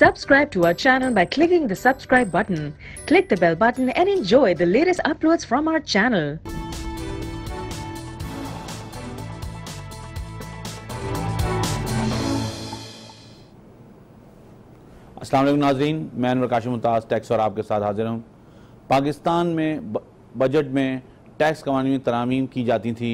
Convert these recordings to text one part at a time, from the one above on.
Subscribe to our channel by clicking the subscribe button. Click the bell button and enjoy the latest uploads from our channel. अस्सलाम वालेकुम नाज़रीन, मैं Anwar Kasim Mumtaz tax और आपके साथ हाजिर हूँ। पाकिस्तान में बजट में टैक्स कवानीन में तरामीम की जाती थी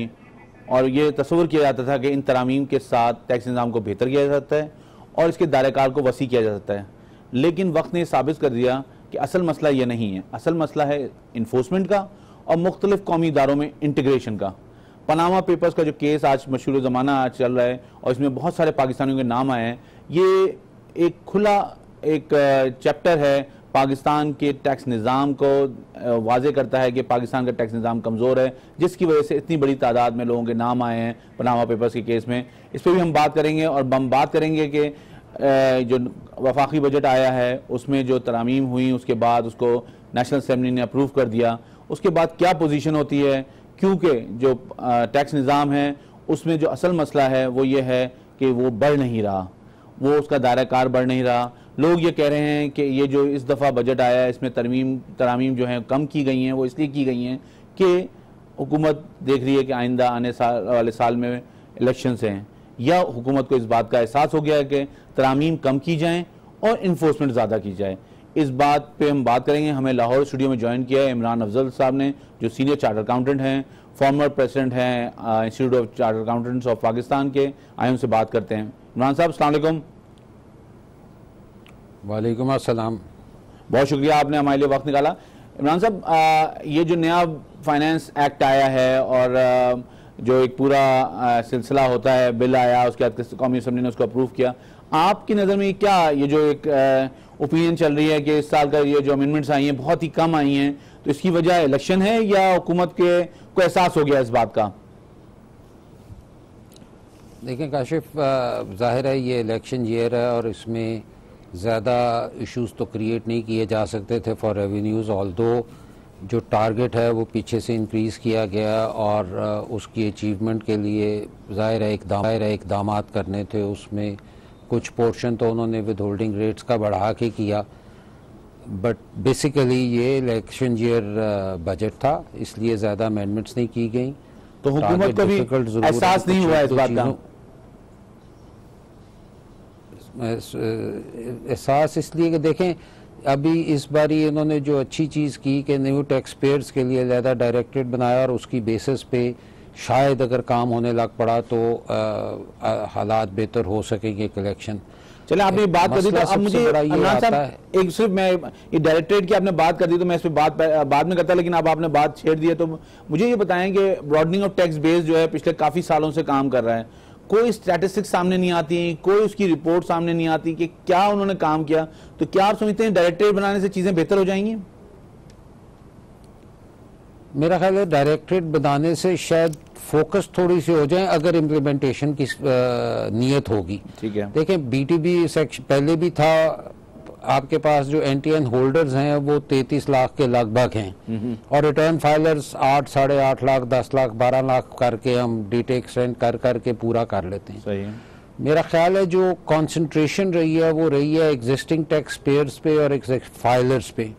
और ये तस्वुर किया जाता था कि इन तरामीम के साथ टैक्स निज़ाम को बेहतर किया जा सकता है और इसके दायरेकार को वसी किया जा सकता है। लेकिन वक्त ने साबित कर दिया कि असल मसला ये नहीं है। असल मसला है इन्फोर्समेंट का और मुख्तलिफ कौमी इदारों में इंटीग्रेशन का। पनामा पेपर्स का जो केस आज मशहूर ज़माना आज चल रहा है और इसमें बहुत सारे पाकिस्तानियों के नाम आए हैं, ये एक खुला एक चैप्टर है पाकिस्तान के टैक्स निज़ाम को वाज़े करता है कि पाकिस्तान का टैक्स निज़ाम कमज़ोर है, जिसकी वजह से इतनी बड़ी तादाद में लोगों के नाम आए हैं पनामा पेपर्स के केस में। इस पर भी हम बात करेंगे और हम बात करेंगे कि जो वफाकी बजट आया है उसमें जो तरामीम हुई उसके बाद उसको नेशनल असेंबली ने अप्रूव कर दिया, उसके बाद क्या पोजीशन होती है, क्योंकि जो टैक्स निज़ाम है उसमें जो असल मसला है वो ये है कि वो बढ़ नहीं रहा, वो उसका दायरा कार बढ़ नहीं रहा। लोग ये कह रहे हैं कि ये जो इस दफ़ा बजट आया है इसमें तरामीम जो हैं कम की गई हैं, वो इसलिए की गई हैं कि हुकूमत देख रही है कि आइंदा आने वाले साल में इलेक्शंस हैं, या हुकूमत को इस बात का एहसास हो गया है कि तरामीम कम की जाएँ और इन्फोर्समेंट ज़्यादा की जाए। इस बात पे हम बात करेंगे। हमें लाहौर स्टूडियो में ज्वाइन किया है इमरान अफजल साहब ने, जो सीनियर चार्टर अकाउंटेंट हैं, फॉर्मर प्रेसिडेंट हैं institute of charter accountants of Pakistan के। आए उनसे बात करते हैं। इमरान साहब अस्सलाम वालेकुम। वालेकुम अस्सलाम। बहुत शुक्रिया, आपने हमारे लिए वक्त निकाला। इमरान साहब, ये जो नया फाइनेंस एक्ट आया है और जो एक पूरा सिलसिला होता है, बिल आया, उसके बाद कौमी असम्बली ने उसको अप्रूव किया, आपकी नज़र में क्या ये जो एक ओपिनियन चल रही है कि इस साल का ये जो अमेंडमेंट्स आई हैं बहुत ही कम आई हैं, तो इसकी वजह इलेक्शन है या हुकूमत के को एहसास हो गया इस बात का? देखें काशिफ, जाहिर है ये इलेक्शन ईयर है और इसमें ज़्यादा इश्यूज़ तो क्रिएट नहीं किए जा सकते थे फॉर रेवेन्यूज़, ऑल्दो जो टारगेट है वो पीछे से इंक्रीज़ किया गया और उसकी अचीवमेंट के लिए ज़ाहिर है इक़दामात करने थे। उसमें कुछ पोर्शन तो उन्होंने विद होल्डिंग रेट्स का बढ़ा के किया, बट बेसिकली ये इलेक्शन ईयर बजट था, इसलिए ज़्यादा अमेंडमेंट्स नहीं की गई। तो हुकूमत को भी एहसास नहीं हुआ इस बात का? एहसास इसलिए कि देखें अभी इस बारी इन्होंने जो अच्छी चीज़ की कि न्यू टैक्स पेयर्स के लिए अलहदा डायरेक्टरेट बनाया और उसकी बेसिस पे शायद अगर काम होने लग पड़ा तो हालात बेहतर हो सकेंगे कलेक्शन। चले, आपने बात कर दी तो अब मुझे इमरान साहब एक सिर्फ मैं ये डायरेक्टरेट की आपने बात कर दी तो मैं इस पर बात बाद में करता, लेकिन अब आपने बात छेड़ दी है तो मुझे ये बताएं कि ब्रॉडनिंग ऑफ टैक्स बेस जो है पिछले काफ़ी सालों से काम कर रहा है, कोई स्टैटिस्टिक्स सामने नहीं आती, कोई उसकी रिपोर्ट सामने नहीं आती कि क्या उन्होंने काम किया, तो क्या आप समझते हैं डायरेक्टरेट बनाने से चीज़ें बेहतर हो जाएंगी? मेरा ख्याल है डायरेक्टरेट बनाने से शायद फोकस थोड़ी सी हो जाए अगर इम्प्लीमेंटेशन की नीयत होगी। ठीक है, देखें बीटीबी सेक्शन पहले भी था, आपके पास जो एनटीएन होल्डर्स हैं वो 33 लाख के लगभग हैं और रिटर्न फाइलर्स 8, 8.5 लाख, 10 लाख, 12 लाख करके हम डीटे एक्सटेंड कर करके पूरा कर लेते हैं। सही है। मेरा ख्याल है जो कंसंट्रेशन रही है वो रही है एग्जिस्टिंग टैक्स पेयर्स पे और फाइलर्स पे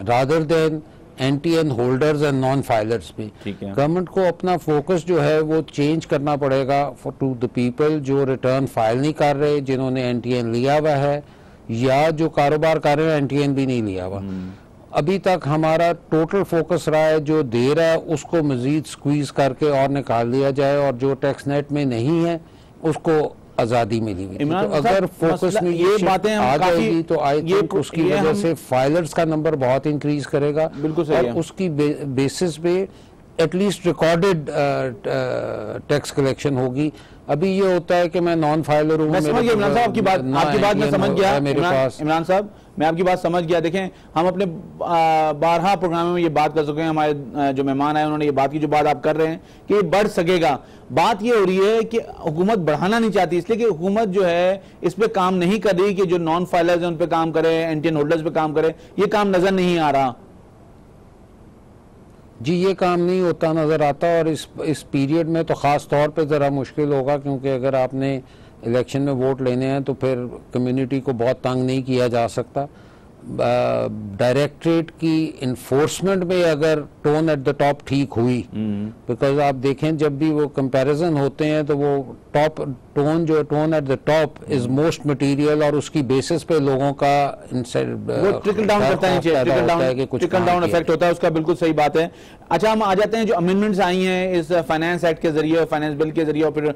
rather than NTN holders and non filers पे। गवर्नमेंट को अपना फोकस जो है वो चेंज करना पड़ेगा टू द पीपल जो रिटर्न फाइल नहीं कर रहे, जिन्होंने एनटीएन लिया हुआ है या जो कारोबार कर रहे हैं एनटीएन भी नहीं लिया हुआ। अभी तक हमारा टोटल फोकस रहा है जो दे रहा है उसको मजीद स्क्वीज करके और निकाल दिया जाए और जो टैक्स नेट में नहीं है उसको आज़ादी मिली हुई। तो अगर फोकस में ये बातें आ जाएगी तो आई थिंक उसकी वजह से फाइलर्स का नंबर बहुत इंक्रीज करेगा। बिल्कुल सही और है। उसकी बेसिस पे एटलीस्ट रिकॉर्डेड टैक्स कलेक्शन होगी। अभी ये होता है कि मैं नॉन फाइलर हूँ। मैं समझ गया इमरान साहब, आपकी बात मैं समझ गया मेरे पास। इमरान साहब, मैं आपकी बात समझ गया। देखें, हम अपने 12 प्रोग्रामों में ये बात कर चुके हैं, हमारे जो मेहमान आए उन्होंने ये बात की, जो बात आप कर रहे हैं कि ये बढ़ सकेगा। बात ये हो रही है कि हुकूमत बढ़ाना नहीं चाहती, इसलिए कि हुकूमत जो है इस पे काम नहीं कर रही कि जो नॉन फाइलर्स हैं उन पे काम करे, एनटीएन होल्डर्स पे काम करे, ये काम नजर नहीं आ रहा। जी, ये काम नहीं होता नज़र आता और इस पीरियड में तो ख़ास तौर पे ज़रा मुश्किल होगा, क्योंकि अगर आपने इलेक्शन में वोट लेने हैं तो फिर कम्युनिटी को बहुत तंग नहीं किया जा सकता। डायरेक्टरेट की इन्फोर्समेंट में अगर टोन एट द टॉप ठीक हुई, बिकॉज आप देखें जब भी वो कंपैरिजन होते हैं तो वो टॉप टोन जो tone at the top is most material और उसकी बेसिस पे लोगों का वो ट्रिकल डाउन करता है, ट्रिकल डाउन इफेक्ट होता है उसका, बिल्कुल सही बात है। अच्छा, हम आ जाते हैं जो अमेंडमेंट्स आई हैं इस फाइनेंस एक्ट के जरिए, फाइनेंस बिल के जरिए, और फिर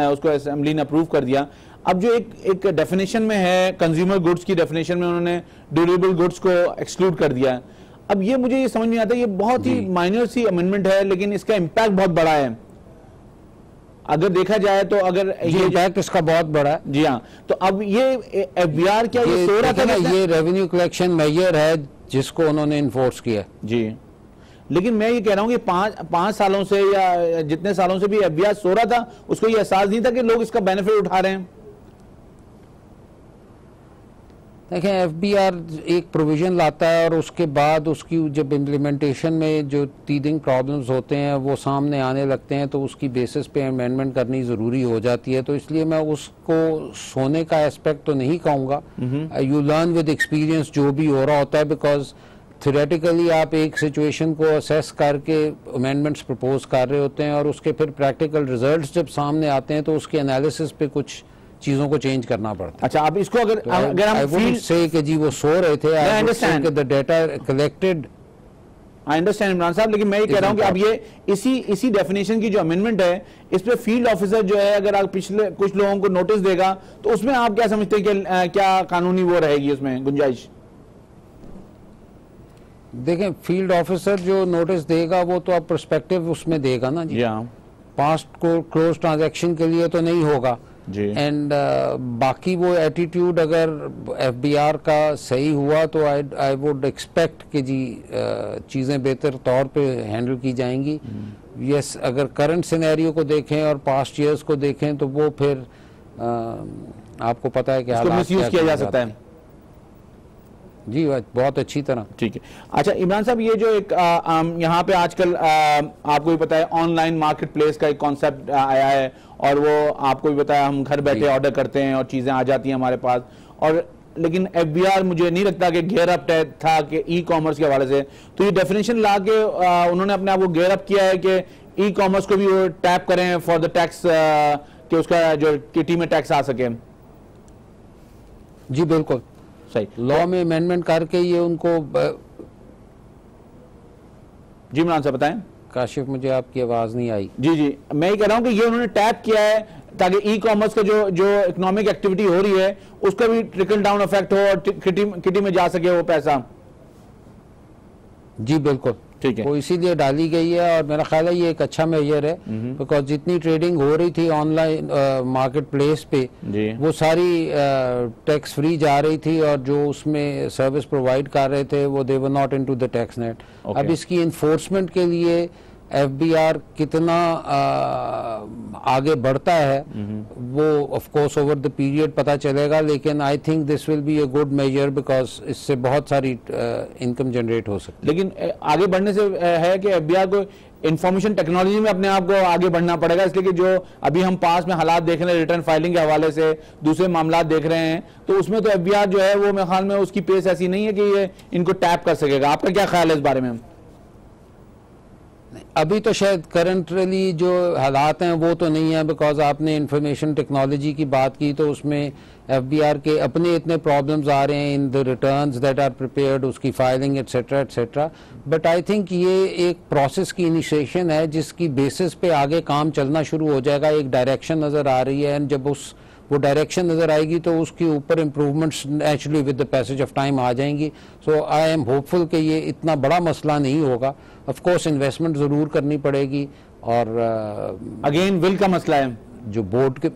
उसको असेंबली ने अप्रूव कर दिया। अब जो एक डेफिनेशन में है, कंज्यूमर गुड्स की डेफिनेशन में उन्होंने ड्यूरेबल गुड्स को एक्सक्लूड कर दिया है। अब ये मुझे ये समझ नहीं आता, ये बहुत ही माइनर सी अमेंडमेंट है लेकिन इसका इम्पैक्ट बहुत बड़ा है अगर देखा जाए तो। अगर ये इम्पैक्ट इसका बहुत बड़ा है, जी हाँ, तो अब ये एफबीआर क्या ये सो रहा था ना, ये रेवेन्यू कलेक्शन मेजर है जिसको उन्होंने इन्फोर्स किया जी। लेकिन मैं ये कह रहा हूँ कि पांच सालों से या जितने सालों से भी एफबीआर सो रहा था, उसको ये एहसास नहीं था कि लोग इसका बेनिफिट उठा रहे हैं। देखें, एफबीआर एक प्रोविज़न लाता है और उसके बाद उसकी जब इम्प्लीमेंटेशन में जो टीदिंग प्रॉब्लम्स होते हैं वो सामने आने लगते हैं तो उसकी बेसिस पे अमेंडमेंट करनी ज़रूरी हो जाती है। तो इसलिए मैं उसको सोने का एस्पेक्ट तो नहीं कहूँगा, यू लर्न विद एक्सपीरियंस जो भी हो रहा होता है, बिकॉज थ्योरेटिकली आप एक सिचुएशन को असेस करके अमेंडमेंट्स प्रपोज कर रहे होते हैं और उसके फिर प्रैक्टिकल रिजल्ट्स जब सामने आते हैं तो उसके एनालिसिस पे कुछ चीजों को चेंज करना पड़ता है। अच्छा, आप इसको अगर तो हम फील से कि जी वो सो रहे थे, I understand the data collected, I understand Imran साहब, लेकिन मैं ये कह रहा हूं कि अब ये इसी डेफिनेशन की जो अमेंडमेंट है इस पे फील्ड ऑफिसर जो है अगर आप पिछले कुछ लोगों को नोटिस देगा तो उसमें आप क्या समझते हैं कि क्या कानूनी वो रहेगी उसमें गुंजाइश? देखें, फील्ड ऑफिसर जो नोटिस देगा वो तो अब पर्सपेक्टिव उसमें देगा ना जी, पास्ट को क्लोज ट्रांजैक्शन के लिए तो नहीं होगा एंड बाकी वो एटीट्यूड अगर एफबीआर का सही हुआ तो आई वुड एक्सपेक्ट कि जी चीज़ें बेहतर तौर पे हैंडल की जाएंगी। यस, अगर करंट सिनेरियो को देखें और पास्ट ईयर्स को देखें तो वो फिर आपको पता है कि हालात मिसयूज किया जा सकता है जी, बहुत अच्छी तरह। ठीक है। अच्छा इमरान साहब, ये जो एक यहाँ पे आजकल आपको भी पता है ऑनलाइन मार्केट प्लेस का एक कॉन्सेप्ट आया है और वो आपको भी पता है हम घर बैठे ऑर्डर करते हैं और चीज़ें आ जाती हैं हमारे पास, और लेकिन एफबीआर मुझे नहीं लगता कि गेयर अप था कि ई कॉमर्स के हवाले से, तो ये डेफिनेशन ला के उन्होंने अपने आप को गेयर अप किया है कि ई कॉमर्स को भी वो टैप करें फॉर द टैक्स, कि उसका जो किटी में टैक्स आ सके। जी बिल्कुल सही, लॉ में अमेंडमेंट करके ये उनको जी इमरान साहब बताएं। काशिफ, मुझे आपकी आवाज नहीं आई। जी, मैं ये कह रहा हूं कि ये उन्होंने टैप किया है ताकि ई कॉमर्स का जो इकोनॉमिक एक्टिविटी हो रही है उसका भी ट्रिकल डाउन इफेक्ट हो और किटी में जा सके वो पैसा। जी बिल्कुल, ठीक है, वो इसीलिए डाली गई है और मेरा ख्याल है ये एक अच्छा मेजर है, बिकॉज जितनी ट्रेडिंग हो रही थी ऑनलाइन मार्केट प्लेस पे वो सारी टैक्स फ्री जा रही थी और जो उसमें सर्विस प्रोवाइड कर रहे थे वो they were not into the tax net. अब इसकी इन्फोर्समेंट के लिए एफबीआर कितना आगे बढ़ता है वो of course over the period पता चलेगा, लेकिन I think this will be a good measure because इससे बहुत सारी इनकम जनरेट हो सकती है। लेकिन आगे बढ़ने से है कि एफबीआर को इंफॉर्मेशन टेक्नोलॉजी में अपने आप को आगे बढ़ना पड़ेगा, इसलिए कि जो अभी हम पास में हालात देख रहे हैं रिटर्न फाइलिंग के हवाले से दूसरे मामला देख रहे हैं तो उसमें तो एफबीआर जो है वो मेरे ख्याल में उसकी पेस ऐसी नहीं है कि ये इनको टैप कर सकेगा। आपका क्या ख्याल है इस बारे में? अभी तो शायद करंटली जो हालात हैं वो तो नहीं है, बिकॉज आपने इंफॉर्मेशन टेक्नोलॉजी की बात की तो उसमें एफबीआर के अपने इतने प्रॉब्लम्स आ रहे हैं in the returns that are prepared, उसकी filing etcetera etcetera, but I think ये एक प्रोसेस की इनिशिएशन है जिसकी बेसिस पे आगे काम चलना शुरू हो जाएगा। एक डायरेक्शन नज़र आ रही है एंड जब वो डायरेक्शन नज़र आएगी तो उसके ऊपर improvements naturally with the passage of time आ जाएंगी। सो आई एम होपफुल कि ये इतना बड़ा मसला नहीं होगा। ऑफ कोर्स इन्वेस्टमेंट ज़रूर करनी पड़ेगी और अगेन विल का मसला है जो बोर्ड के,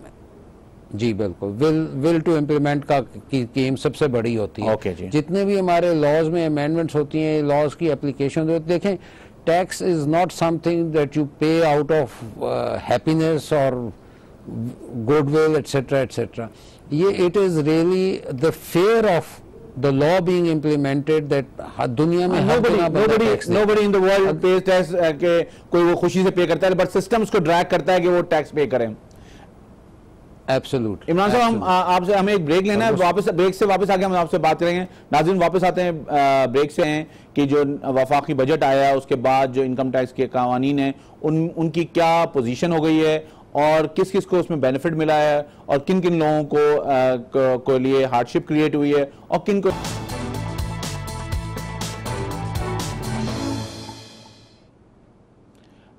जी बिल्कुल, विल टू इम्प्लीमेंट का गेम सबसे बड़ी होती है। okay, जितने भी हमारे लॉज में अमेंडमेंट्स होती हैं, लॉज की एप्लीकेशन होती है, देखें tax is not something that you पे आउट ऑफ हैप्पीनेस और goodwill etc. ये it is really the fear of the law being implemented that दुनिया में nobody in the world pays tax के कोई वो खुशी से पे करता है, बट सिस्टम उसको ड्रैग करता है कि वो टैक्स पे करें। एब्सोल्यूट। इमरान साहब, हम आपसे हमें एक ब्रेक लेना है, वापस ब्रेक से वापस आके हम आपसे बात करेंगे। नाज़रीन वापस आते हैं ब्रेक से हैं कि जो वफाकी बजट आया है उसके बाद जो इनकम टैक्स के कानून हैं उनकी क्या पोजीशन हो गई है और किस किस को उसमें बेनिफिट मिला है और किन किन लोगों को लिए हार्डशिप क्रिएट हुई है और किन को।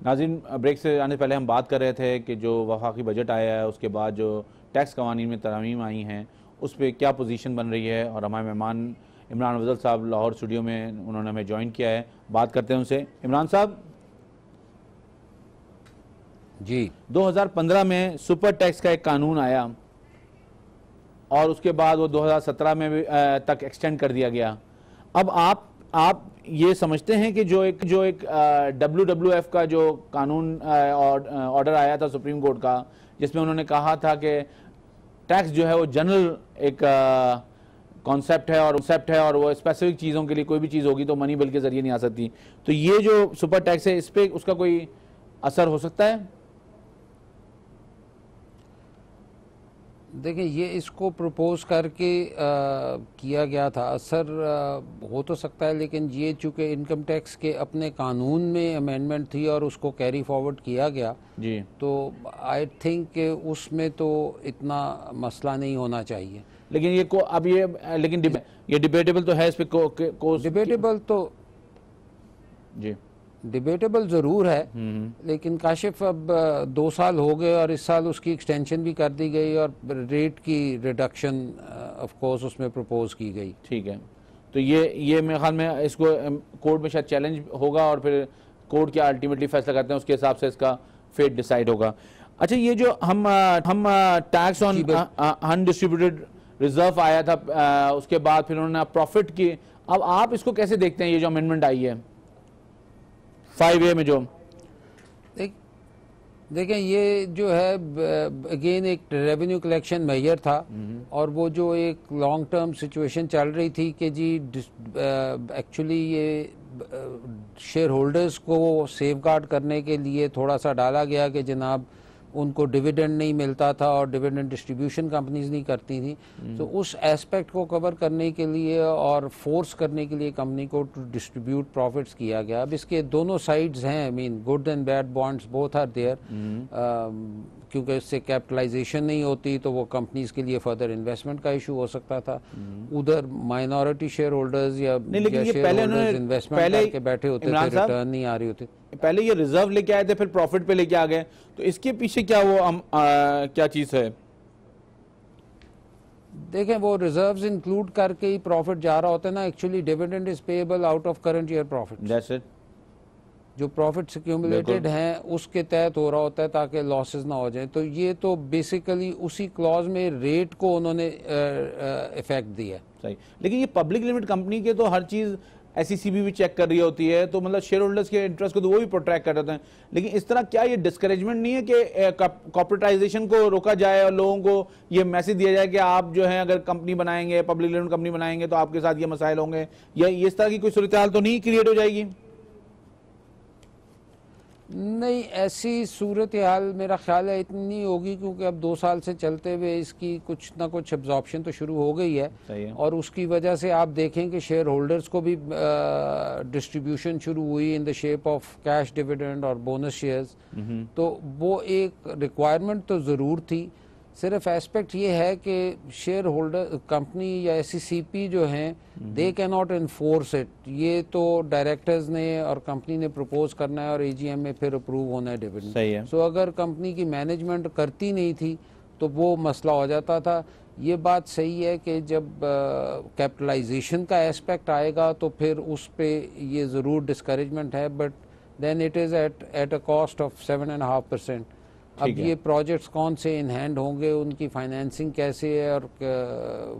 नाज़रीन, ब्रेक से आने से पहले हम बात कर रहे थे कि जो वफाकी बजट आया है उसके बाद जो टैक्स कवानीन में तरमीम आई हैं उस पर क्या पोजीशन बन रही है, और हमारे मेहमान इमरान अफजल साहब लाहौर स्टूडियो में उन्होंने हमें ज्वाइन किया है। बात करते हैं उनसे। इमरान साहब जी, 2015 में सुपर टैक्स का एक कानून आया और उसके बाद वो 2017 में भी तक एक्सटेंड कर दिया गया। अब आप ये समझते हैं कि जो एक WWF का जो कानून ऑर्डर आया था सुप्रीम कोर्ट का, जिसमें उन्होंने कहा था कि टैक्स जो है वो जनरल एक कॉन्सेप्ट है और वो स्पेसिफिक चीज़ों के लिए कोई भी चीज़ होगी तो मनी बिल के जरिए नहीं आ सकती, तो ये जो सुपर टैक्स है इस पर उसका कोई असर हो सकता है? देखिए, ये इसको प्रपोज करके किया गया था। असर हो तो सकता है, लेकिन ये चूँकि इनकम टैक्स के अपने कानून में अमेंडमेंट थी और उसको कैरी फॉरवर्ड किया गया जी, तो आई थिंक कि उसमें तो इतना मसला नहीं होना चाहिए। लेकिन ये डिबेटेबल तो है, इस पे डिबेटेबल तो जी डिबेटेबल ज़रूर है, लेकिन काशिफ अब 2 साल हो गए और इस साल उसकी एक्सटेंशन भी कर दी गई और रेट की रिडक्शन ऑफ कोर्स उसमें प्रपोज की गई। ठीक है, तो ये मेरे ख्याल में इसको कोर्ट में शायद चैलेंज होगा और फिर कोर्ट क्या अल्टीमेटली फैसला करते हैं उसके हिसाब से इसका फेट डिसाइड होगा। अच्छा, ये जो हम टैक्स ऑन अनडिस्ट्रीब्यूटेड रिजर्व आया था उसके बाद फिर उन्होंने प्रॉफिट की, अब आप इसको कैसे देखते हैं ये जो अमेंडमेंट आई है 5A में? जो देखें, ये जो है अगेन एक रेवेन्यू कलेक्शन मेजर था और वो जो एक लॉन्ग टर्म सिचुएशन चल रही थी कि जी एक्चुअली ये शेयर होल्डर्स को सेफगार्ड करने के लिए थोड़ा सा डाला गया कि जनाब उनको डिविडेंड नहीं मिलता था और डिविडेंड डिस्ट्रीब्यूशन कंपनीज नहीं करती थी, तो उस एस्पेक्ट को कवर करने के लिए और फोर्स करने के लिए कंपनी को टू डिस्ट्रीब्यूट प्रॉफिट्स किया गया। अब इसके दोनों साइड्स हैं, I mean good and bad bonds both are there, क्योंकि इससे कैपिटलाइजेशन नहीं होती तो वो कंपनीज के लिए फर्दर इन्वेस्टमेंट का इशू हो सकता था। उधर माइनॉरिटी शेयर होल्डर्स या शेयर होल्डर्स इन्वेस्टमेंट करके बैठे होते थे, रिटर्न नहीं आ रही होती। पहले ये रिजर्व लेके आए थे, फिर प्रॉफिट पे लेके आ गए, तो इसके पीछे क्या क्या चीज है? देखें, वो रिजर्व्स इंक्लूड करके ही प्रॉफिट जा रहा होता है ना। Actually dividend is payable out of current year profit. That's it. जो प्रॉफिट्स एक्यूमुलेटेड हैं उसके तहत हो रहा होता है ताकि लॉसेस ना हो जाए। तो ये तो बेसिकली उसी क्लॉज में रेट को उन्होंने इफेक्ट दिया। सही, लेकिन ये पब्लिक लिमिटेड कंपनी के तो हर चीज SEC भी चेक कर रही होती है, तो मतलब शेयर होल्डर्स के इंटरेस्ट को तो वो भी प्रोटेक्ट कर रहे हैं। लेकिन इस तरह क्या ये डिस्करेजमेंट नहीं है कि कॉर्पोरेटाइजेशन को रोका जाए और लोगों को ये मैसेज दिया जाए कि आप जो है अगर कंपनी बनाएंगे, पब्लिक लिमिटेड कंपनी बनाएंगे तो आपके साथ ये मसाइल होंगे, या इस तरह की कोई सूरत हाल तो नहीं क्रिएट हो जाएगी? नहीं, ऐसी सूरत हाल मेरा ख्याल है इतनी होगी, क्योंकि अब 2 साल से चलते हुए इसकी कुछ ना कुछ एब्जॉर्प्शन तो शुरू हो गई है और उसकी वजह से आप देखें कि शेयर होल्डर्स को भी डिस्ट्रीब्यूशन शुरू हुई in the shape of cash dividend और बोनस शेयर्स। तो वो एक रिक्वायरमेंट तो ज़रूर थी। सिर्फ एस्पेक्ट ये है कि शेयर होल्डर कंपनी या SECP जो हैं they can not enforce it. ये तो डायरेक्टर्स ने और कंपनी ने प्रपोज करना है और AGM में फिर अप्रूव होना है डिविडेंड। सो अगर कंपनी की मैनेजमेंट करती नहीं थी तो वो मसला हो जाता था। ये बात सही है कि जब कैपिटलाइजेशन का एस्पेक्ट आएगा तो फिर उस पे ये ज़रूर डिस्करेजमेंट है, but then it is at a cost of 7.5%। अब ये प्रोजेक्ट्स कौन से इन हैंड होंगे, उनकी फाइनेंसिंग कैसे है और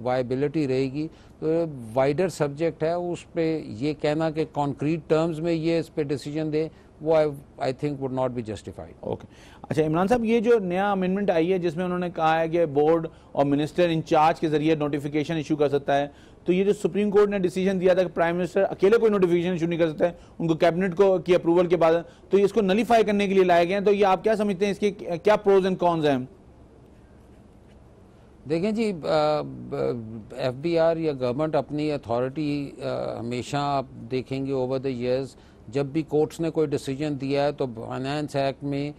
वायबिलिटी रहेगी, तो वाइडर सब्जेक्ट है। उस पे ये कहना कि कॉन्क्रीट टर्म्स में ये इस पे डिसीजन दे, वो I think would not be justified. Okay, अच्छा इमरान साहब, ये जो नया अमेंडमेंट आई है जिसमें उन्होंने कहा है कि बोर्ड और मिनिस्टर इंचार्ज के जरिए नोटिफिकेशन इशू कर सकता है, तो ये जो सुप्रीम कोर्ट ने डिसीजन दिया था कि प्राइम मिनिस्टर अकेले कोई नोटिफिकेशन इशू नहीं कर सकता है, उनको कैबिनेट को की अप्रूवल के बाद, तो इसको नलीफाई करने के लिए लाए गए हैं, तो ये आप क्या समझते हैं, इसके क्या प्रोज एंड कॉन्स हैं? देखें जी, FBR या गवर्नमेंट अपनी अथॉरिटी हमेशा आप देखेंगे ओवर द इयर्स, जब भी कोर्ट्स ने कोई डिसीजन दिया है तो फाइनेंस एक्ट में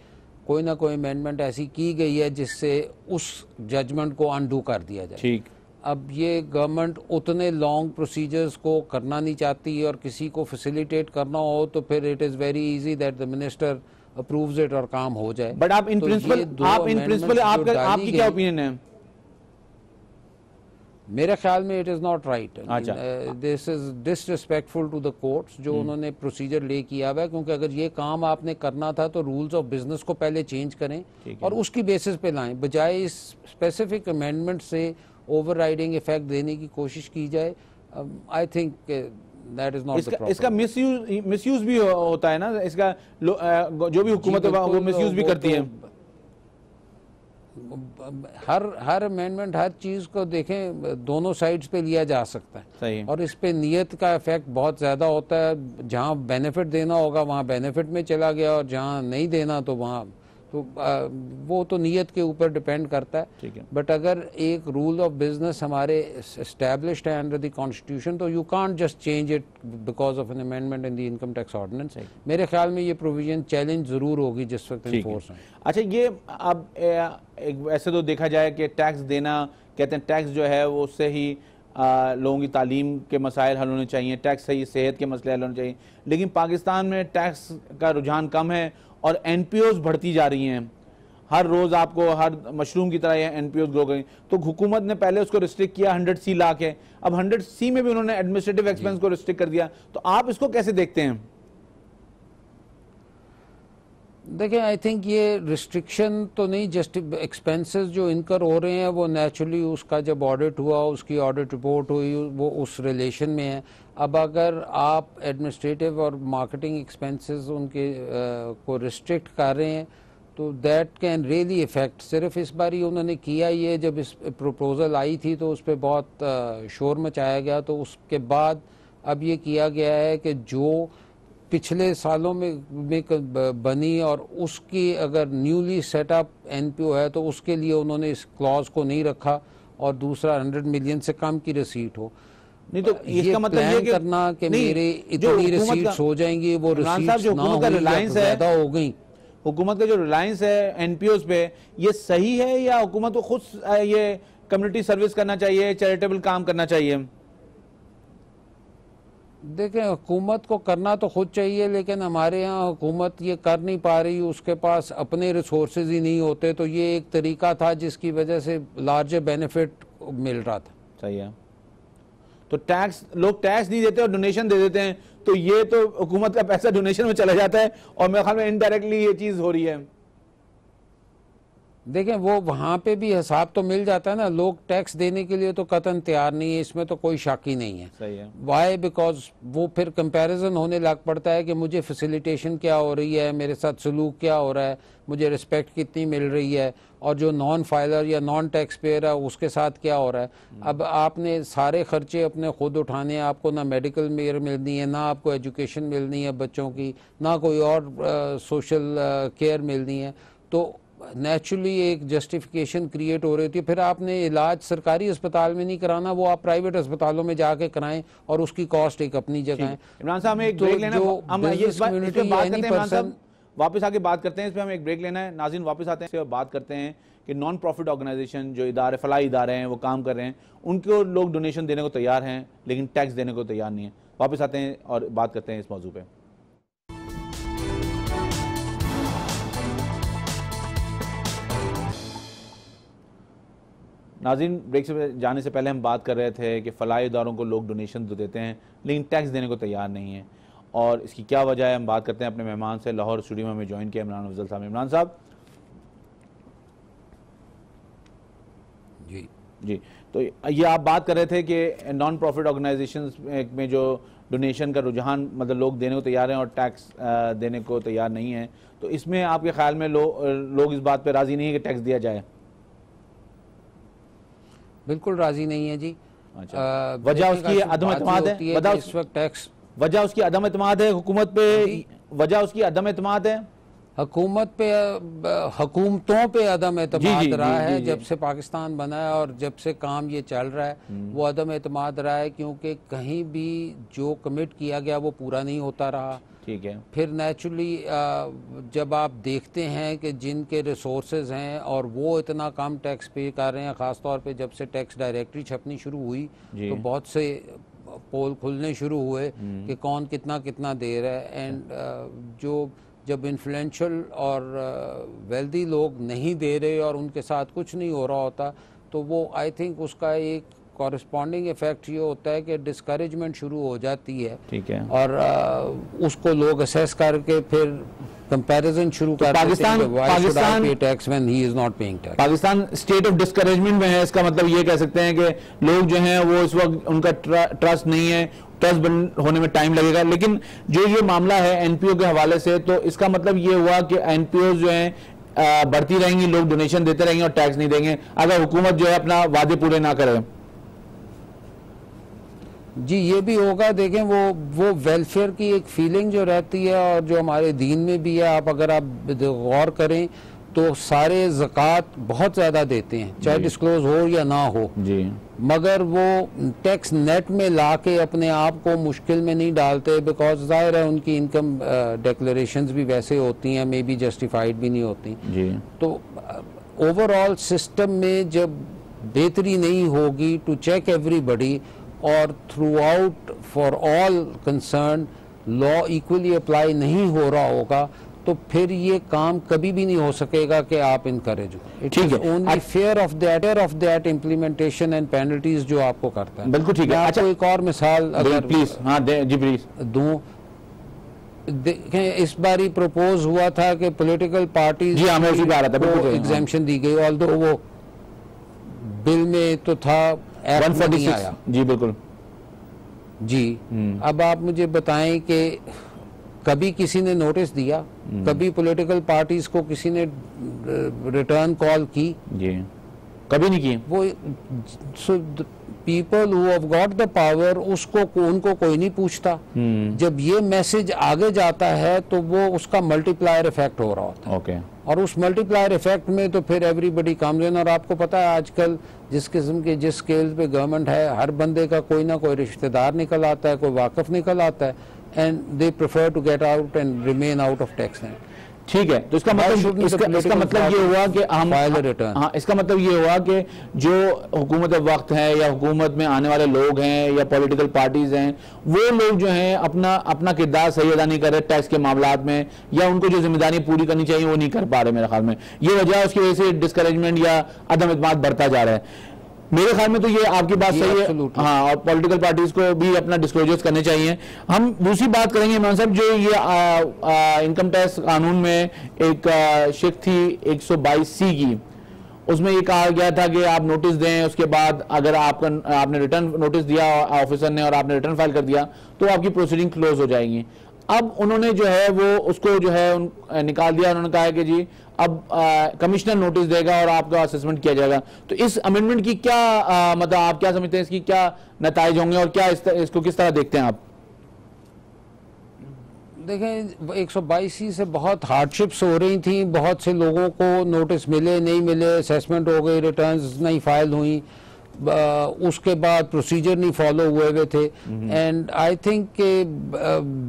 कोई ना कोई अमेंडमेंट ऐसी की गई है जिससे उस जजमेंट को अनडू कर दिया जाए। ठीक। अब ये गवर्नमेंट उतने लॉन्ग प्रोसीजर्स को करना नहीं चाहती, और किसी को फैसिलिटेट करना हो तो फिर it is very easy that the minister approves it और काम हो जाए। बट आप इन प्रिंसिपल आपकी क्या ओपिनियन है? मेरे ख्याल में इट इज़ नॉट राइट, अच्छा। This is disrespectful to the courts जो उन्होंने प्रोसीजर ले किया हुआ है, क्योंकि अगर ये काम आपने करना था तो रूल्स ऑफ बिजनेस को पहले चेंज करें और उसकी बेसिस पे लाएं, बजाय इस स्पेसिफिक अमेंडमेंट से ओवरराइडिंग इफेक्ट देने की कोशिश की जाए। I think that is not the problem. इसका मिसयूज भी होता है ना, इसका जो भी हुकूमत है वो मिसयूज भी करती है। हर अमेंडमेंट, हर चीज को देखें दोनों साइड्स पे लिया जा सकता है। सही। और इस पे नियत का इफेक्ट बहुत ज्यादा होता है। जहाँ बेनिफिट देना होगा वहाँ बेनिफिट में चला गया, और जहाँ नहीं देना तो वहाँ तो वो तो नियत के ऊपर डिपेंड करता है। ठीक है। बट अगर एक रूल ऑफ बिजनेस हमारे एस्टैब्लिश्ड है अंडर द कॉन्स्टिट्यूशन, तो you can't just change it because of an amendment in the income tax ordinance. मेरे ख्याल में ये प्रोविजन चैलेंज जरूर होगी जिस वक्त इन्फोर्स है। अच्छा, ये अब ऐसे तो देखा जाए कि टैक्स देना, कहते हैं टैक्स जो है वो उससे ही लोगों की तालीम के मसाइल हल होने चाहिए, टैक्स से ही सेहत के मसले हल होने चाहिए, लेकिन पाकिस्तान में टैक्स का रुझान कम है और NPOs बढ़ती जा रही हैं। हर रोज़ आपको हर मशरूम की तरह ये NPOs ग्रो करें। तो हुकूमत ने पहले उसको रिस्ट्रिक्ट किया 100C ला के, अब 100C में भी उन्होंने एडमिनिस्ट्रेटिव एक्सपेंस को रिस्ट्रिक्ट कर दिया। तो आप इसको कैसे देखते हैं? देखें, आई थिंक ये रिस्ट्रिक्शन तो नहीं, जस्ट एक्सपेंसेस जो इनकर हो रहे हैं वो नेचुरली उसका जब ऑडिट हुआ, उसकी ऑडिट रिपोर्ट हुई, वो उस रिलेशन में है। अब अगर आप एडमिनिस्ट्रेटिव और मार्केटिंग एक्सपेंसेस उनके को रिस्ट्रिक्ट कर रहे हैं तो दैट कैन रियली इफेक्ट। सिर्फ इस बार ही उन्होंने किया ये, जब इस प्रपोजल आई थी तो उस पर बहुत शोर मचाया गया, तो उसके बाद अब ये किया गया है कि जो पिछले सालों में बनी और उसकी अगर न्यूली सेटअप NPO है तो उसके लिए उन्होंने इस क्लॉज को नहीं रखा, और दूसरा 100 मिलियन से कम की रसीट हो। नहीं तो इसका मतलब ये करना कि मेरे इतनी रसीट्स हो जाएंगी, वो रसीट्स ना हुई, ज्यादा हो गई। हुकूमत का जो रिलायंस है NPOs पे, ये सही है या हुकूमत को खुद ये कम्युनिटी सर्विस करना चाहिए, चैरिटेबल काम करना चाहिए? देखें, हुकूमत को करना तो खुद चाहिए, लेकिन हमारे यहाँ हुकूमत ये कर नहीं पा रही, उसके पास अपने रिसोर्सेज ही नहीं होते। तो ये एक तरीका था जिसकी वजह से लार्जर बेनिफिट मिल रहा था। सही है। तो लोग टैक्स नहीं देते और डोनेशन दे देते हैं, तो ये तो हुकूमत का पैसा डोनेशन में चला जाता है, और मेरे ख्याल में इनडायरेक्टली ये चीज हो रही है। देखें, वो वहाँ पे भी हिसाब तो मिल जाता है ना, लोग टैक्स देने के लिए तो कतन तैयार नहीं है, इसमें तो कोई शक ही नहीं है। सही है। वाई? बिकॉज वो फिर कंपैरिजन होने लग पड़ता है कि मुझे फैसिलिटेशन क्या हो रही है, मेरे साथ सलूक क्या हो रहा है, मुझे रिस्पेक्ट कितनी मिल रही है, और जो नॉन फाइलर या नॉन टैक्स पेयर है उसके साथ क्या हो रहा है। अब आपने सारे खर्चे अपने खुद उठाने हैं, आपको ना मेडिकल मेयर मिलनी है, ना आपको एजुकेशन मिलनी है बच्चों की, ना कोई और सोशल केयर मिलनी है, तो नेचुरली एक जस्टिफिकेशन क्रिएट हो रही थी। फिर आपने इलाज सरकारी अस्पताल में नहीं कराना, वो आप प्राइवेट अस्पतालों में जाके कराएं, और उसकी कॉस्ट एक अपनी जगह है। इमरान साहब, हमें एक ब्रेक लेना है, वापस आके बात करते हैं इस पर, हमें एक ब्रेक लेना है। नाज़रीन, वापस आते हैं और बात करते हैं कि नॉन प्रॉफिट ऑर्गेनाइजेशन जो इदारे, फलाही इदारे हैं, वो काम कर रहे हैं, उनको लोग डोनेशन देने को तैयार हैं लेकिन टैक्स देने को तैयार नहीं है। वापस आते हैं और बात करते हैं इस मौजू पे। नाज़रीन, ब्रेक से जाने से पहले हम बात कर रहे थे कि फलाही इदारों को लोग डोनेशन तो देते हैं लेकिन टैक्स देने को तैयार नहीं है, और इसकी क्या वजह है। हम बात करते हैं अपने मेहमान से। लाहौर स्टूडियो में हमें ज्वाइन किया इमरान अफजल साहब। इमरान साहब जी, तो ये आप बात कर रहे थे कि नॉन प्रॉफिट ऑर्गेनाइजेशंस में जो डोनेशन का रुझान, मतलब लोग देने को तैयार हैं और टैक्स देने को तैयार नहीं है, तो इसमें आपके ख्याल में लोग इस बात पर राज़ी नहीं है कि टैक्स दिया जाए? बिल्कुल राज़ी नहीं है जी। अच्छा, वजह उसकी अदम एतमाद है? इस वक्त टैक्स, वजह उसकी अदम एतमाद है हुकूमत पे? वजह उसकी अदम एतमाद है? हुकूमत पे, हुकूमतों पे अदम एतमाद रहा है जब से पाकिस्तान बना है, और जब से काम ये चल रहा है वो अदम एतमाद रहा है, क्योंकि कहीं भी जो कमिट किया गया वो पूरा नहीं होता रहा। ठीक है। फिर नेचुरली जब आप देखते हैं कि जिनके रिसोर्सेज हैं और वो इतना कम टैक्स पे कर रहे हैं, ख़ास तौर पे जब से टैक्स डायरेक्टरी छपनी शुरू हुई तो बहुत से पोल खुलने शुरू हुए कि कौन कितना कितना दे रहा है। एंड जो जब इन्फ्लुएंशियल और वेल्दी लोग नहीं दे रहे और उनके साथ कुछ नहीं हो रहा होता, तो वो आई थिंक उसका एक कॉरस्पॉन्डिंग इफेक्ट ये होता है कि डिस्करेजमेंट शुरू हो जाती है। ठीक है। और उसको लोग असेस करके फिर कंपैरिजन शुरू कर देते हैं कि व्हाई शुड आई पे tax when he is not paying tax. Pakistan state of discouragement में है, इसका मतलब ये कह सकते हैं कि लोग जो हैं वो इस वक्त उनका ट्रस्ट नहीं है, ट्रस्ट बन होने में टाइम लगेगा। लेकिन जो ये मामला है एनपीओ के हवाले से, तो इसका मतलब ये हुआ कि एनपीओ जो हैं बढ़ती रहेंगी, लोग डोनेशन देते रहेंगे और टैक्स नहीं देंगे अगर हुकूमत जो है अपना वादे पूरे ना करे। जी ये भी होगा। देखें वो वेलफेयर की एक फीलिंग जो रहती है और जो हमारे दीन में भी है, आप अगर आप गौर करें तो सारे ज़कात बहुत ज़्यादा देते हैं, चाहे डिस्क्लोज हो या ना हो जी, मगर वो टैक्स नेट में ला के अपने आप को मुश्किल में नहीं डालते, बिकॉज जाहिर है उनकी इनकम डिक्लेरेशंस भी वैसे होती हैं, मे बी जस्टिफाइड भी नहीं होती जी। तो ओवरऑल सिस्टम में जब बेहतरी नहीं होगी टू चेक एवरीबडी और through out for all concern law equally apply नहीं हो रहा होगा, तो फिर ये काम कभी भी नहीं हो सकेगा कि आप इनकरेज हो। It is only fair of that implementation and penalties जो आपको करता है। बिल्कुल ठीक है। अच्छा एक और मिसाल अगर प्लीज हाँ जी प्लीज दूं, देखें इस बार ही प्रपोज हुआ था कि पॉलिटिकल पार्टीज को एग्जेम्पशन दी गई, ऑल्दो वो बिल में तो था, एक्ट में नहीं आया। जी बिल्कुल जी। अब आप मुझे बताएं कि कभी किसी ने नोटिस दिया, कभी पॉलिटिकल पार्टीज को किसी ने रिटर्न कॉल की? जी कभी नहीं की। वो people who have got the power उनको कोई नहीं पूछता। जब ये मैसेज आगे जाता है तो वो उसका मल्टीप्लायर इफेक्ट हो रहा होता है। ओके। और उस मल्टीप्लायर इफेक्ट में तो फिर एवरीबडी कम्स इन। और आपको पता है आजकल जिस किस्म के जिस स्केल पे गवर्नमेंट है, हर बंदे का कोई ना कोई रिश्तेदार निकल आता है, कोई वाकिफ निकल आता है, and they prefer to get out and remain out of tax land. ठीक है। तो इसका मतलब ये हुआ कि हम हाँ, इसका मतलब ये हुआ कि जो हुकूमत वक्त है या हुकूमत में आने वाले लोग हैं या पॉलिटिकल पार्टीज हैं, वो लोग जो हैं अपना किरदार सही अदा नहीं कर रहे टैक्स के मामलात में, या उनको जो जिम्मेदारी पूरी करनी चाहिए वो नहीं कर पा रहे। मेरे ख्याल में ये वजह है, उसकी वजह से डिस्करेजमेंट या अदम इत्मीनान बढ़ता जा रहा है। मेरे ख्याल में तो ये आपकी बात सही है हाँ, और पॉलिटिकल पार्टीज को भी अपना डिस्क्लोजर्स करने चाहिए। हम दूसरी बात करेंगे इमरान साहब, जो ये इनकम टैक्स कानून में एक शिक थी 122C की, उसमें ये कहा गया था कि आप नोटिस दें, उसके बाद अगर आपने रिटर्न नोटिस दिया ऑफिसर ने और आपने रिटर्न फाइल कर दिया तो आपकी प्रोसीडिंग क्लोज हो जाएगी। अब उन्होंने जो है वो उसको जो है निकाल दिया। उन्होंने कहा है कि जी अब कमिश्नर नोटिस देगा और आपका असेसमेंट किया जाएगा। तो इस अमेंडमेंट की क्या मतलब आप क्या समझते हैं, इसकी क्या नताइज होंगे और क्या इसको किस तरह देखते हैं आप? देखें 122C से बहुत हार्डशिप्स हो रही थी, बहुत से लोगों को नोटिस मिले नहीं मिले, असेसमेंट हो गई, रिटर्न्स नहीं फाइल हुई, उसके बाद प्रोसीजर नहीं फॉलो हुए थे। एंड आई थिंक के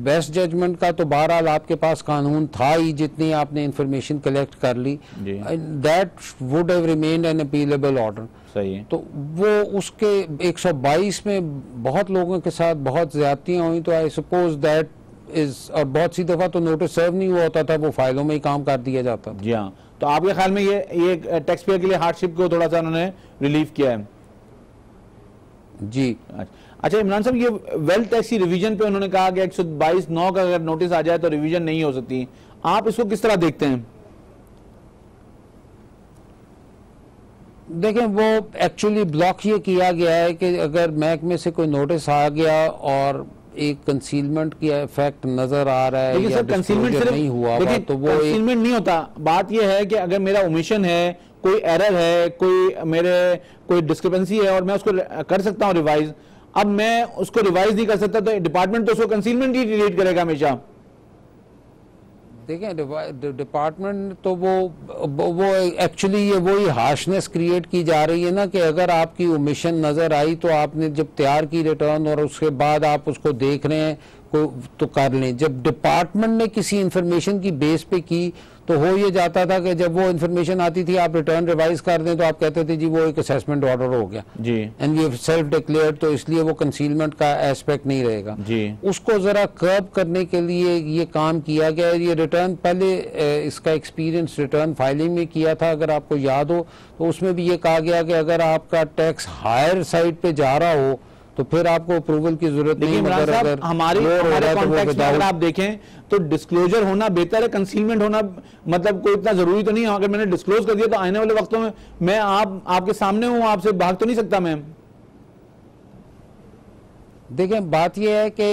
बेस्ट जजमेंट का तो बहरहाल आपके पास कानून था ही, जितनी आपने इंफॉर्मेशन कलेक्ट कर ली, that would have remained an appealable order. सही है। तो वो उसके 122 में बहुत लोगों के साथ बहुत ज्यादतियां हुई, तो आई सपोज दैट इज, और बहुत सी दफा तो नोटिस सर्व नहीं हुआ होता था, वो फाइलों में ही काम कर दिया जाता था। जी हाँ। तो आपके ख्याल में ये टैक्स पेयर के लिए हार्डशिप को थोड़ा सा उन्होंने रिलीफ किया है? जी। अच्छा इमरान साहब, ये वेल्थ टैक्स की रिवीजन पे उन्होंने कहा कि 122(9) का अगर नोटिस आ जाए तो रिवीजन नहीं हो सकती, आप इसको किस तरह देखते हैं? देखें वो एक्चुअली ब्लॉक ये किया गया है कि अगर महकमे से कोई नोटिस आ गया और एक कंसीलमेंट की इफेक्ट नजर आ रहा है या कंसीलमेंट नहीं हुआ, तो वो कंसीलमेंट नहीं होता। बात ये है कि अगर मेरा ओमिशन है, कोई एरर है, कोई डिस्क्रिपेंसी है और मैं उसको कर सकता हूं रिवाइज, अब मैं उसको रिवाइज नहीं कर सकता तो डिपार्टमेंट तो उसको कंसीलमेंट ही डिलीट करेगा हमेशा। देखें डिपार्टमेंट तो वो एक्चुअली ये वही हार्शनेस क्रिएट की जा रही है ना कि अगर आपकी ओमिशन नज़र आई तो आपने जब तैयार की रिटर्न और उसके बाद आप उसको देख रहे हैं तो कर लें। जब डिपार्टमेंट ने किसी इंफॉर्मेशन की बेस पे की तो हो ये जाता था कि जब वो इंफॉर्मेशन आती थी आप रिटर्न रिवाइज कर दें तो आप कहते थे जी वो एक असेसमेंट ऑर्डर हो गया जी एंड वी सेल्फ डिक्लेयर्ड, तो इसलिए वो कंसीलमेंट का एस्पेक्ट नहीं रहेगा जी। उसको जरा कर्ब करने के लिए ये काम किया गया है। ये रिटर्न पहले इसका एक्सपीरियंस रिटर्न फाइलिंग में किया था, अगर आपको याद हो तो उसमें भी ये कहा गया कि अगर आपका टैक्स हायर साइड पे जा रहा हो तो फिर आपको अप्रूवल की जरूरत नहीं। मगर अगर हमारे कॉन्टेक्स्ट में अगर आप देखें तो डिस्क्लोजर होना बेहतर है, कंसीलमेंट होना मतलब कोई इतना जरूरी तो नहीं है। अगर मैंने डिस्क्लोज कर दिया तो आने वाले वक्तों में मैं आपके सामने हूं, आपसे भाग तो नहीं सकता मैं। देखें बात यह है कि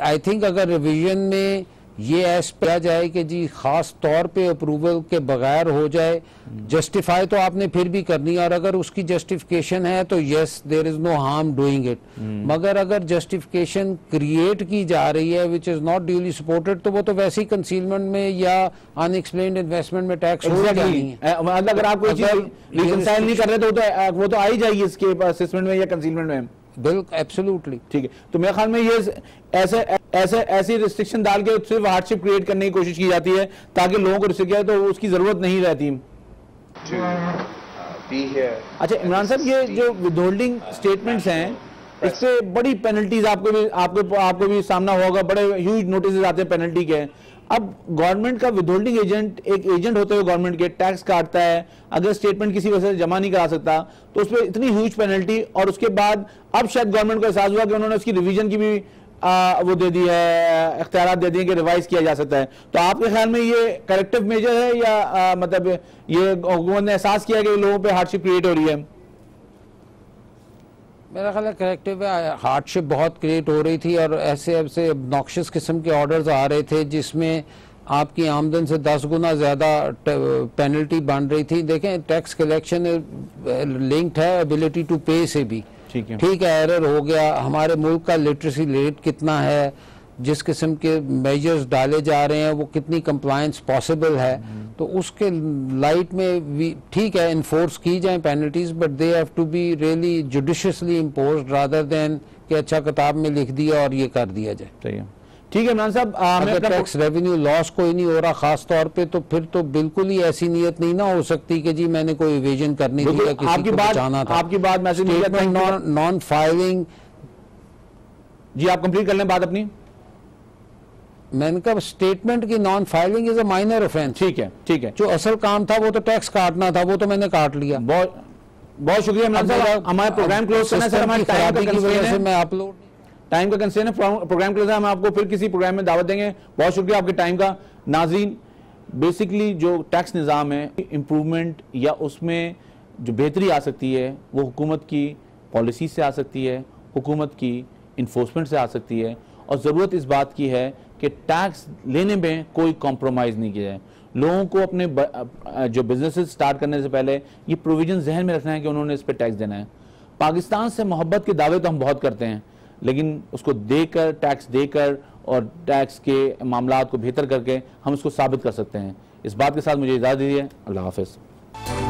आई थिंक अगर रिवीजन में ये एस्पेक्ट जाए कि जी खास तौर पे अप्रूवल के बगैर हो जाए, जस्टिफाई तो आपने फिर भी करनी है और अगर उसकी जस्टिफिकेशन है तो yes there is no harm doing it. मगर अगर जस्टिफिकेशन क्रिएट की जा रही है which is not duly supported तो वो तो वैसे ही कंसीलमेंट में या अनएक्सप्लेन्ड इन्वेस्टमेंट में टैक्स हो जानी है। मतलब अगर आप कोई चीज रिकंसाइल नहीं कर रहे तो वो तो आ ही जाएगी इसके असेसमेंट में या कंसीलमेंट में। बिल्कुल एब्सोल्युटली ठीक है। तो मेरे ख्याल में ये ऐसी रिस्ट्रिक्शन डाल के सिर्फ हार्डशिप क्रिएट करने की कोशिश की जाती है ताकि लोगों को रिस्ट्रिक्ट किया तो उसकी जरूरत नहीं रहती। अच्छा इमरान साहब, ये जो विदहोल्डिंग स्टेटमेंट्स हैं इस पे बड़ी पेनल्टीज आपको भी सामना होगा, बड़े ह्यूज नोटिस आते हैं पेनल्टी के। अब गवर्नमेंट का विदहोल्डिंग एजेंट एक एजेंट होते हुए गवर्नमेंट के टैक्स काटता है, अगर स्टेटमेंट किसी वजह से जमा नहीं करा सकता तो उस पर इतनी ह्यूज पेनल्टी, और उसके बाद अब शायद गवर्नमेंट को एहसास हुआ कि उन्होंने उसकी रिवीजन की भी वो दे दी है, इख्तियार दे दिए कि रिवाइज किया जा सकता है। तो आपके ख्याल में ये करेक्टिव मेजर है या मतलब ये हुकूमत ने एहसास किया कि लोगों पे हार्डशिप क्रिएट हो रही है? मेरा ख्याल है करेक्टिव है। हार्डशिप बहुत क्रिएट हो रही थी और ऐसे नॉक्शियस किस्म के ऑर्डर्स आ रहे थे जिसमें आपकी आमदन से 10 गुना ज़्यादा पेनल्टी बन रही थी। देखें टैक्स कलेक्शन लिंक्ड है एबिलिटी टू पे से भी, ठीक है एरर हो गया। हमारे मुल्क का लिटरेसी रेट कितना है, जिस किस्म के मेजर्स डाले जा रहे हैं वो कितनी कंप्लायंस पॉसिबल है, तो उसके लाइट में ठीक है इन्फोर्स की जाए penalties but they have to be really judiciously imposed rather than कि अच्छा किताब में लिख दिया और ये कर दिया जाए। सही है, ठीक है इमरान साहब। अगर टैक्स रेवेन्यू लॉस कोई नहीं हो रहा खास तौर पे तो फिर तो बिल्कुल ही ऐसी नीयत नहीं ना हो सकती कि जी मैंने कोई इवेजन करनी थी या किसी को बचाना था। आपकी बात मैसेज नॉन फाइलिंग। जी आप कंप्लीट कर लें बात अपनी। मैंने कहा स्टेटमेंट की non filing is a minor offence. ठीक है, ठीक है। जो असल काम था वो तो टैक्स काटना था, वो तो मैंने काट लिया। बहुत शुक्रिया इमरान साहब। हमारे प्रोग्राम क्लोज करना सर, हमारे टाइम की वजह से मैं अपलोड टाइम का कंसर्न है, प्रोग्राम क्लोज है, हम आपको फिर किसी प्रोग्राम में दावत देंगे। बहुत शुक्रिया आपके टाइम का। नाज़रीन, बेसिकली जो टैक्स निज़ाम है इम्प्रूवमेंट या उसमें जो बेहतरी आ सकती है वो हुकूमत की पॉलिसी से आ सकती है, हुकूमत की इन्फोर्समेंट से आ सकती है, और ज़रूरत इस बात की है कि टैक्स लेने में कोई कॉम्प्रोमाइज़ नहीं किया जाए। लोगों को अपने जो बिजनेसेस स्टार्ट करने से पहले ये प्रोविजन जहन में रखना है कि उन्होंने इस पर टैक्स देना है। पाकिस्तान से मोहब्बत के दावे तो हम बहुत करते हैं, लेकिन उसको देकर, टैक्स देकर और टैक्स के मामलात को बेहतर करके हम उसको साबित कर सकते हैं। इस बात के साथ मुझे इजाज़त दीजिए। अल्लाह हाफ़िज़।